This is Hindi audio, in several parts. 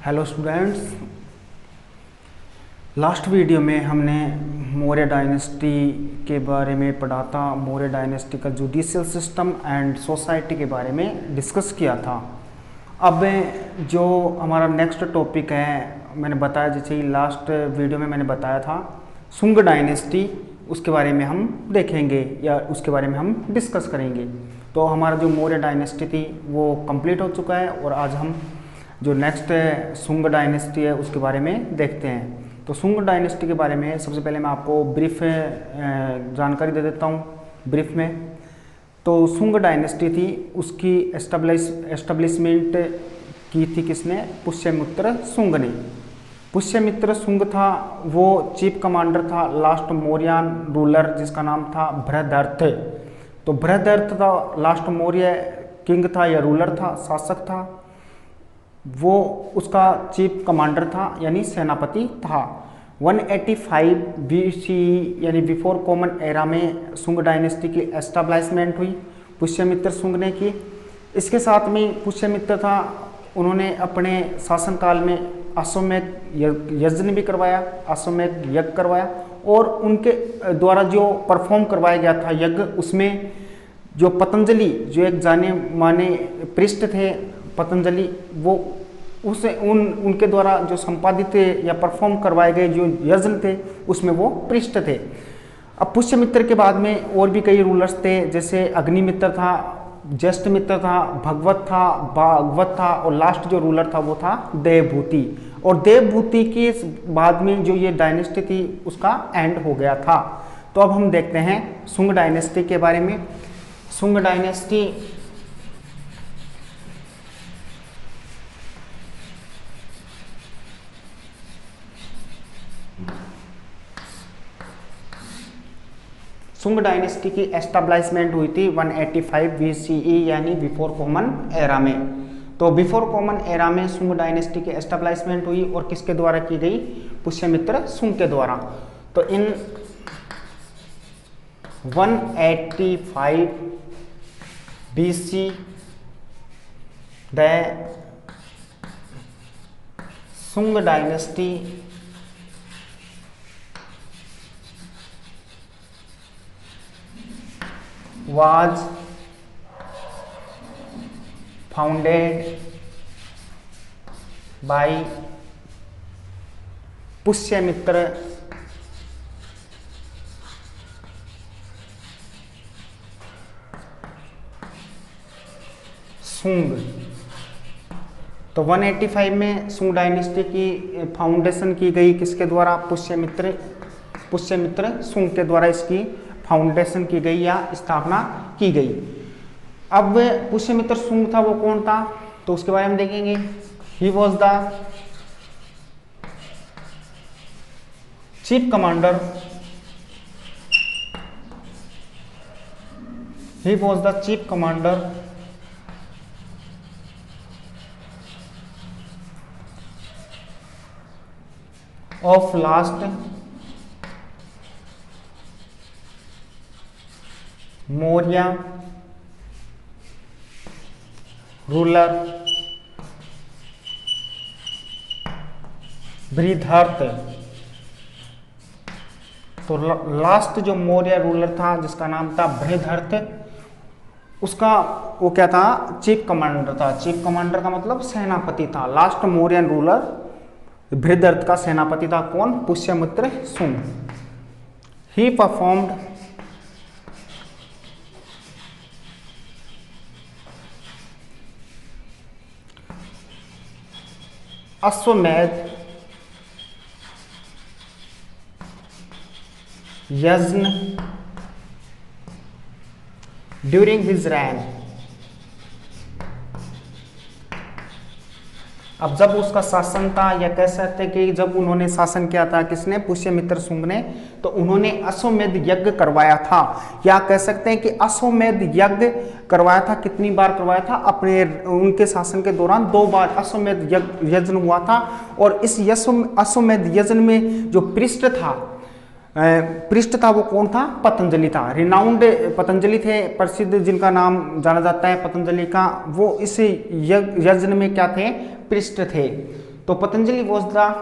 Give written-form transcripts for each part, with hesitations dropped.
हेलो स्टूडेंट्स, लास्ट वीडियो में हमने मौर्य डायनेस्टी के बारे में पढ़ा था। मौर्य डायनेस्टी का जुडिशियल सिस्टम एंड सोसाइटी के बारे में डिस्कस किया था। अब जो हमारा नेक्स्ट टॉपिक है, मैंने बताया जैसे लास्ट वीडियो में मैंने बताया था सुंग डायनेस्टी, उसके बारे में हम देखेंगे या उसके बारे में हम डिस्कस करेंगे। तो हमारा जो मौर्य डायनेस्टी थी वो कंप्लीट हो चुका है और आज हम जो नेक्स्ट सुंग डायनेस्टी है उसके बारे में देखते हैं। तो सुंग डायनेस्टी के बारे में सबसे पहले मैं आपको ब्रीफ जानकारी दे देता हूँ ब्रीफ में। तो सुंग डायनेस्टी थी, उसकी एस्टेब्लिशमेंट की थी किसने? पुष्यमित्र सुंग ने। पुष्यमित्र सुंग था वो चीफ कमांडर था, लास्ट मौर्यन रूलर जिसका नाम था बृहदर्थ। तो बृहदर्थ था लास्ट मौर्य किंग था या रूलर था, शासक था, वो उसका चीफ कमांडर था यानी सेनापति था। 185 BC यानी बिफोर कॉमन एरा में सुंग डायनेस्टी की एस्टेब्लिशमेंट हुई, पुष्यमित्र सुंग ने की। इसके साथ में पुष्यमित्र था, उन्होंने अपने शासनकाल में अश्वमेध यज्ञ भी करवाया, अश्वमेध यज्ञ करवाया और उनके द्वारा जो परफॉर्म करवाया गया था यज्ञ, उसमें जो पतंजलि जो एक जाने माने पृष्ठ थे पतंजलि, वो उनके द्वारा जो संपादित या परफॉर्म करवाए गए जो यज्ञ थे उसमें वो पृष्ठ थे। अब पुष्यमित्र के बाद में और भी कई रूलर्स थे, जैसे अग्निमित्र था, ज्येष्ठमित्र था, भागवत था और लास्ट जो रूलर था वो था देवभूति। और देवभूति के बाद में जो ये डायनेस्टी थी उसका एंड हो गया था। तो अब हम देखते हैं सुंग डायनेस्टी के बारे में। सुंग डायनेस्टी सुंग डायनेस्टी की एस्टेब्लिशमेंट हुई थी 185 BCE यानी बिफोर कॉमन एरा में। तो बिफोर कॉमन एरा में सुंग डायनेस्टी की एस्टेब्लिशमेंट हुई और किसके द्वारा की गई? पुष्यमित्र सुंग के द्वारा। तो इन 185 BC द सुंग dynasty was founded by Pushyamitra सुंग। तो 185 में सुंग डायनेस्टी की फाउंडेशन की गई किसके द्वारा? पुष्यमित्र सुंग के द्वारा इसकी फाउंडेशन की गई या स्थापना की गई। अब पुष्यमित्र सुंग था वो कौन था? तो उसके बारे में देखेंगे। He was the chief commander, he was the chief commander of last Maurya ruler Brihadratha. तो लास्ट जो मौर्य रूलर था जिसका नाम था बृहदर्थ, उसका वो क्या था? चीफ कमांडर था। चीफ कमांडर का मतलब सेनापति था। लास्ट मौर्यन रूलर बृहदर्थ का सेनापति था कौन? पुष्यमित्र सुंग। ही परफॉर्म्ड अश्वमेध यज्ञ ड्यूरिंग हिज रेन। अब जब उसका शासन था, या कह सकते कि जब उन्होंने शासन किया था, किसने? पुष्यमित्र सुंग ने, तो उन्होंने अश्वमेध यज्ञ करवाया था, या कह सकते हैं कि अश्वमेध यज्ञ करवाया था। कितनी बार करवाया था? अपने उनके शासन के दौरान 2 बार अश्वमेध यज्ञ हुआ था। और इस अश्वमेध यज्ञ में जो पृष्ठ था वो कौन था? पतंजलि था। रिनाउंड पतंजलि थे, प्रसिद्ध जिनका नाम जाना जाता है पतंजलि का, वो इस यज्ञ में क्या थे? पृष्ठ थे। तो Patanjali was the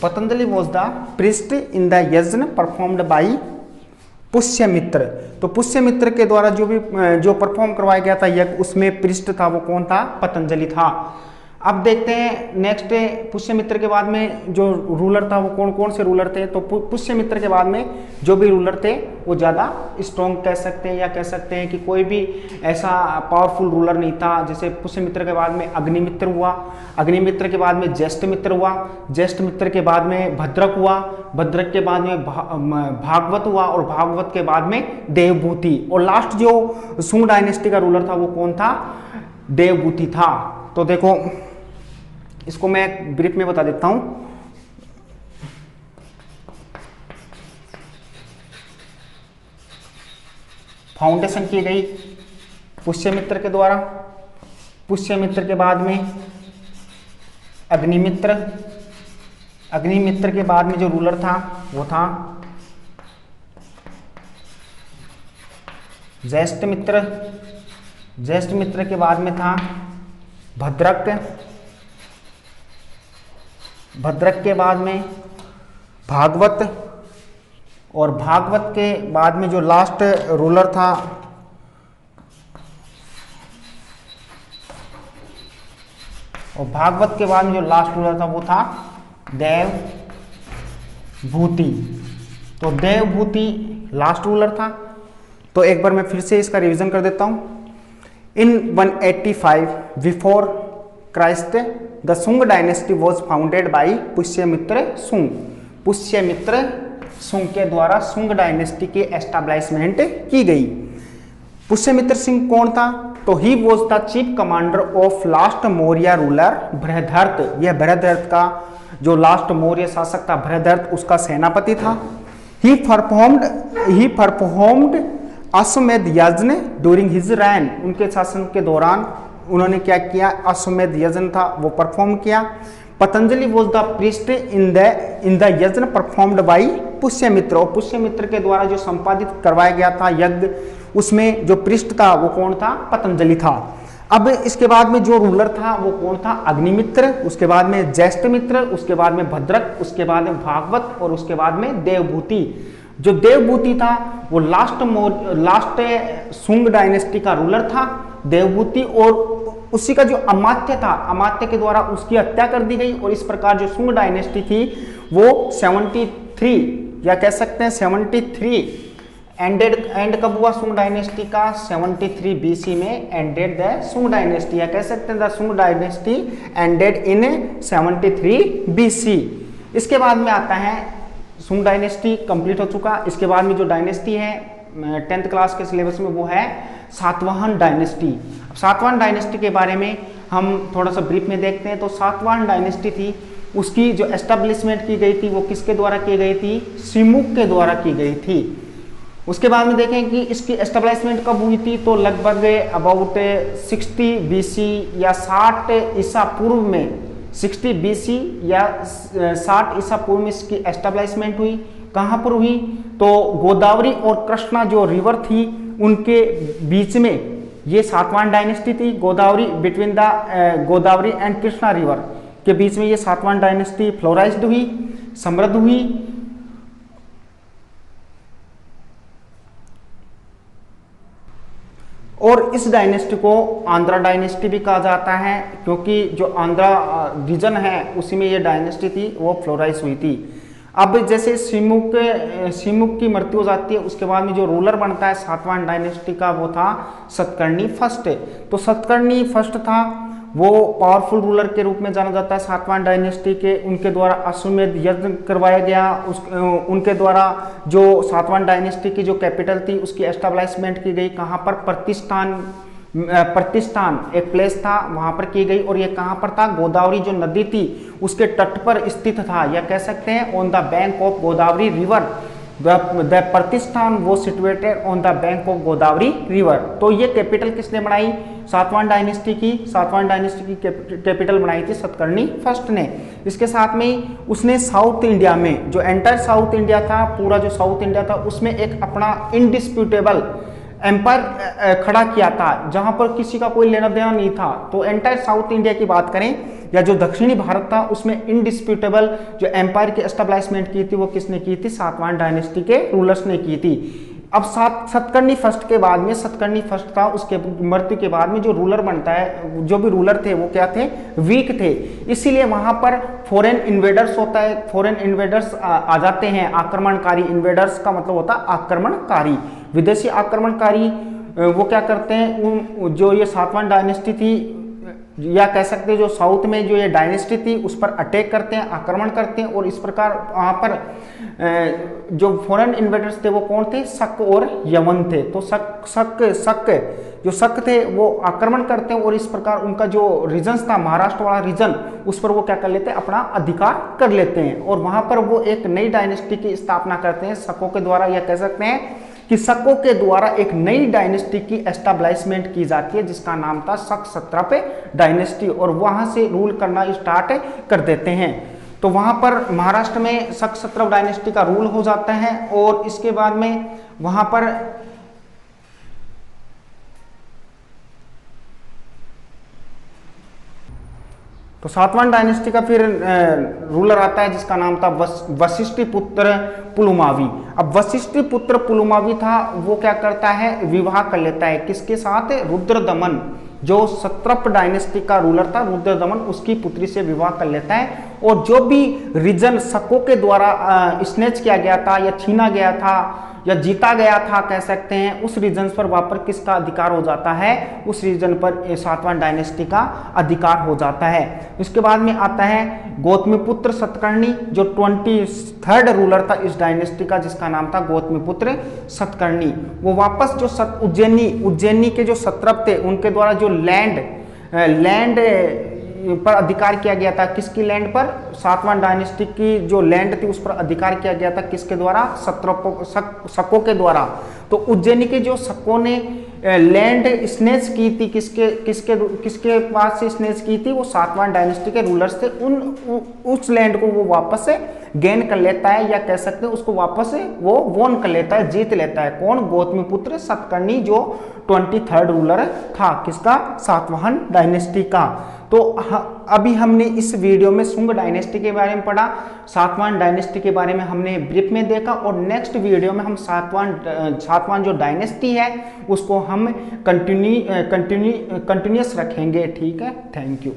Patanjali was the priest in the यज्ञ परफॉर्म्ड बाई पुष्यमित्र। तो पुष्यमित्र के द्वारा जो परफॉर्म करवाया गया था यज्ञ, उसमें पृष्ठ था वो कौन था? पतंजलि था। अब देखते हैं नेक्स्ट, पुष्यमित्र के बाद में जो रूलर था वो कौन कौन से रूलर थे? तो पुष्यमित्र के बाद में जो भी रूलर थे वो ज़्यादा स्ट्रॉन्ग कह सकते हैं, या कह सकते हैं कि कोई भी ऐसा पावरफुल रूलर नहीं था। जैसे पुष्यमित्र के बाद में अग्निमित्र हुआ, अग्निमित्र के बाद में ज्येष्ठमित्र हुआ, ज्येष्ठमित्र के बाद में भद्रक हुआ, भद्रक के बाद में भागवत हुआ, और भागवत के बाद में देवभूति, और लास्ट जो सुंग डायनेस्टी का रूलर था वो कौन था? देवभूति था। तो देखो इसको मैं ब्रीफ में बता देता हूं। फाउंडेशन की गई पुष्यमित्र के द्वारा, पुष्यमित्र के बाद में अग्निमित्र, अग्निमित्र के बाद में जो रूलर था वो था ज्येष्ठमित्र, ज्येष्ठमित्र के बाद में था भद्रक, भद्रक के बाद में भागवत, और भागवत के बाद में जो लास्ट रूलर था और भागवत के बाद में जो लास्ट रूलर था वो था देवभूति। तो देवभूति लास्ट रूलर था। तो एक बार मैं फिर से इसका रिवीजन कर देता हूं। इन 185 बिफोर क्राइस्ट द सुंग dynasty was founded by Pushyamitra सुंग। पुष्यमित्र सुंग के द्वारा सुंग डायनेस्टी की एस्टैब्लिशमेंट की गई। पुष्यमित्र सिंह कौन था? तो he was the chief commander of last Maurya ruler Brihadratha. यह बृहदर्थ का जो लास्ट मौर्य शासक था बृहदर्थ, उसका सेनापति था। ही परफॉर्म्ड अश्वमेध यज्ञ ड्यूरिंग हिज रेन। उनके शासन के दौरान उन्होंने क्या किया? अश्वमेध यज्ञ था वो परफॉर्म किया। Patanjali was the priest in the यज्ञ परफॉर्म्ड बाई पुष्यमित्र। और पुष्यमित्र के द्वारा जो संपादित करवाया गया था यज्ञ, उसमें जो पृष्ठ था वो कौन था? पतंजलि था। अब इसके बाद में जो रूलर था वो कौन था? अग्निमित्र, उसके बाद में ज्येष्ठमित्र, उसके बाद में भद्रक, उसके बाद में भागवत, और उसके बाद में देवभूति। जो देवभूति था वो लास्ट सुंग डायनेस्टी का रूलर था देवभूति, और उसी का जो अमात्य था, अमात्य के द्वारा उसकी हत्या कर दी गई। और इस प्रकार जो सुंग डायनेस्टी थी वो 73 या कह सकते हैं 73 एंड कब हुआ सुंग डायनेस्टी का? 73 BC में एंडेड द सुंग डायनेस्टी, या कह सकते हैं द सुंग डायनेस्टी एंडेड इन 73 BC। इसके बाद में आता है सुंग डायनेस्टी कंप्लीट हो चुका। इसके बाद में जो डायनेस्टी है 10th क्लास के सिलेबस में वो है सातवाहन डायनेस्टी। सातवाहन डायनेस्टी के बारे में हम थोड़ा सा ब्रीफ में देखते हैं। तो सातवाहन डायनेस्टी थी, उसकी जो एस्टेब्लिशमेंट की गई थी वो किसके द्वारा की गई थी? सिमुक के द्वारा की गई थी। उसके बाद में देखें कि इसकी एस्टेब्लिशमेंट कब हुई थी? तो लगभग अबाउट 60 BC या 60 ईसा पूर्व में, 60 BC या 60 ईसा पूर्व में इसकी एस्टेब्लिशमेंट हुई। कहाँ पर हुई? तो गोदावरी और कृष्णा जो रिवर थी उनके बीच में ये सातवाहन डायनेस्टी थी। Godavari between the Godavari and Krishna river के बीच में ये सातवाहन डायनेस्टी फ्लोराइज्ड हुई, समृद्ध हुई। और इस डायनेस्टी को आंध्रा डायनेस्टी भी कहा जाता है, क्योंकि जो आंध्रा रीजन है उसी में ये डायनेस्टी थी वो फ्लोराइज हुई थी। अब जैसे सिमुक की मृत्यु हो जाती है, उसके बाद में जो रूलर बनता है सातवाहन डायनेस्टी का वो था सतकर्णी फर्स्ट। तो सतकर्णी फर्स्ट था, वो पावरफुल रूलर के रूप में जाना जाता है सातवाहन डायनेस्टी के। उनके द्वारा अश्वमेध यज्ञ करवाया गया। उनके द्वारा जो सातवाहन डायनेस्टी की जो कैपिटल थी उसकी एस्टेब्लिशमेंट की गई। कहाँ पर? प्रतिष्ठान प्रतिष्ठान एक प्लेस था, वहां पर की गई। और ये कहां पर था? गोदावरी जो नदी थी उसके तट पर स्थित था, या कह सकते हैं on the bank of Godavari river. The प्रतिष्ठान वो situated on the bank of Godavari river. तो ये कैपिटल किसने बनाई? सातवाहन डायनेस्टी की। सातवाहन डायनेस्टी की कैपिटल बनाई थी सतकर्णी फर्स्ट ने। इसके साथ में ही उसने साउथ इंडिया में, जो एंटायर साउथ इंडिया था, पूरा जो साउथ इंडिया था, उसमें एक अपना इंडिस्प्यूटेबल एम्पायर खड़ा किया था, जहां पर किसी का कोई लेना देना नहीं था। तो एंटायर साउथ इंडिया की बात करें या जो दक्षिणी भारत था, उसमें इंडिस्प्यूटेबल जो एम्पायर की एस्टेब्लिशमेंट की थी वो किसने की थी? सातवाहन डायनेस्टी के रूलर्स ने की थी। अब सतकर्णी फर्स्ट के बाद में, सतकर्णी फर्स्ट था, उसके मृत्यु के बाद में जो रूलर बनता है, जो भी रूलर थे वो क्या थे? वीक थे। इसीलिए वहां पर फॉरेन इन्वेडर्स होता है, फॉरेन इन्वेडर्स आ जाते हैं। आक्रमणकारी, इन्वेडर्स का मतलब होता है आक्रमणकारी, विदेशी आक्रमणकारी। वो क्या करते हैं? जो ये सातवाहन डायनेस्टी थी, या कह सकते हैं जो साउथ में जो ये डायनेस्टी थी, उस पर अटैक करते हैं, आक्रमण करते हैं। और इस प्रकार वहां पर जो फॉरेन इन्वेडर्स थे वो कौन थे? शक और यवन थे। तो शक थे वो आक्रमण करते हैं, और इस प्रकार उनका जो रीजन था, महाराष्ट्र वाला रीजन, उस पर वो क्या कर लेते हैं? अपना अधिकार कर लेते हैं। और वहां पर वो एक नई डायनेस्टी की स्थापना करते हैं शकों के द्वारा, या कह सकते हैं कि शकों के द्वारा एक नई डायनेस्टी की एस्टेब्लिशमेंट की जाती है, जिसका नाम था शक सत्रप डायनेस्टी। और वहां से रूल करना स्टार्ट कर देते हैं। तो वहां पर महाराष्ट्र में शक सत्रप डायनेस्टी का रूल हो जाता है। और इसके बाद में वहां पर तो सातवाहन डायनेस्टी का फिर रूलर आता है जिसका नाम था वशिष्ठिपुत्र पुलुमावी। अब वशिष्ठिपुत्र पुलुमावी था, वो क्या करता है? विवाह कर लेता है किसके साथ? रुद्रदमन, जो सत्रप डायनेस्टी का रूलर था, रुद्रदमन, उसकी पुत्री से विवाह कर लेता है। और जो भी रीजन शकों के द्वारा स्नेच किया गया था, या छीना गया था, या जीता गया था, कह सकते हैं, उस रीजन पर वापस किसका अधिकार हो जाता है? उस रीजन पर सातवाहन डायनेस्टी का अधिकार हो जाता है। इसके बाद में आता है गौतमीपुत्र सतकर्णी, जो 23rd रूलर था इस डायनेस्टी का, जिसका नाम था गौतमीपुत्र सतकर्णी। वो वापस जो उज्जैनी के जो सत्रप थे, उनके द्वारा जो लैंड पर अधिकार किया गया था। किसकी लैंड पर? सातवाहन डायनेस्टी की जो लैंड थी उस पर अधिकार किया गया था। किसके द्वारा? शकों के द्वारा। तो उज्जैनी के जो शकों ने लैंड स्नेच की थी, किसके पास से स्नेच की थी? वो सातवाहन डायनेस्टी के रूलर्स थे। उस लैंड को वो वापस से गेन कर लेता है, या कह सकते हैं उसको वापस से वो वोन कर लेता है, जीत लेता है। कौन? गौतमीपुत्र सतकर्णी, जो 23rd रूलर था किसका? सातवाहन डायनेस्टी का। तो अभी हमने इस वीडियो में शुंग डायनेस्टी के बारे में पढ़ा, सातवाहन डायनेस्टी के बारे में हमने ब्रीफ में देखा। और नेक्स्ट वीडियो में हम सातवाहन जो डायनेस्टी है उसको हम कंटिन्यूस रखेंगे। ठीक है, थैंक यू।